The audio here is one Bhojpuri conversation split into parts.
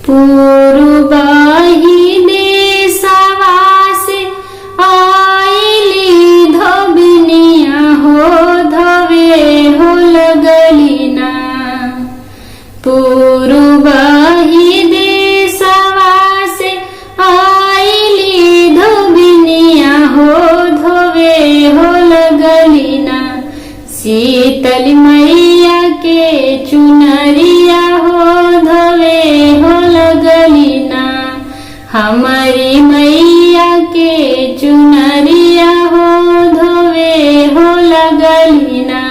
पूर्वही देशवा से आइली धोबिनिया हो धोवे हो लगली ना। पूर्वही देशवा से आइली धोबिनिया हो धोवे हो लगली ना। शीतल मैया के चुनरिया हो धोवे हो लगली ना। हमारी मैया के चुनरिया हो धोवे हो लगली ना।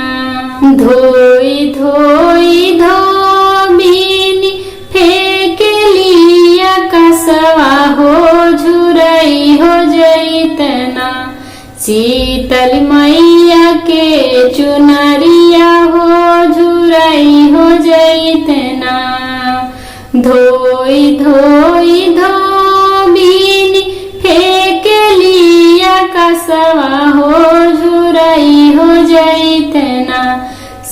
धोई धोई धोबिनी फेंक लिया कसवा हो झुरई हो जैतना। शीतल मैया के चुनरिया हो झुरई हो जैतना। धोई धोई धोबिनी फेंक लिया कसवा हो झुरई हो जैतना।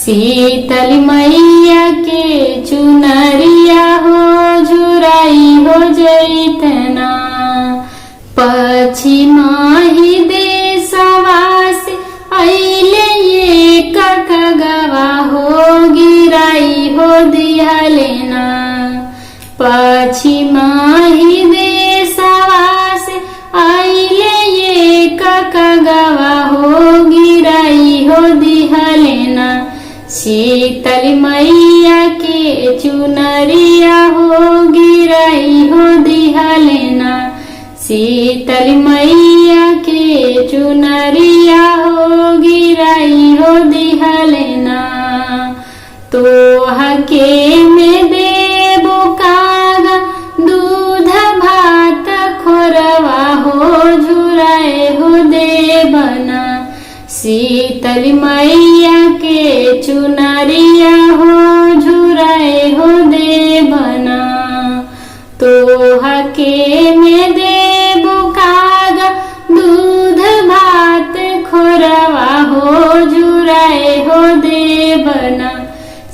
शीतल मैया के चुनरिया हो झुरई हो जैतना। पश्चिमाही देशवा से अइले ये ककगवा हो गिराई हो दिहलेना। पश्चिमाही देशवा से अइले ये ककगवा हो गिराई हो दिहलेना। शीतल मैया के चुनरिया हो गिराई हो दिहलेना। शीतल मैया के चुनरिया हो गिराई हो दिहलेना। तोहके में देबो कागा दूध भात खोरवा हो झुराए हो देबना। शीतल मैया के चुनरिया हो झुराए हो देबना। तोहके में देबो कागा दूध भात खोरवा हो झुराए हो देबना।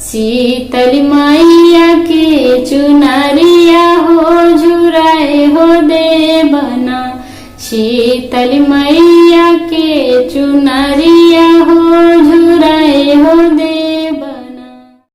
शीतल मैया के चुनरिया हो झुराए हो देबना। शीतल मैया के चुनरिया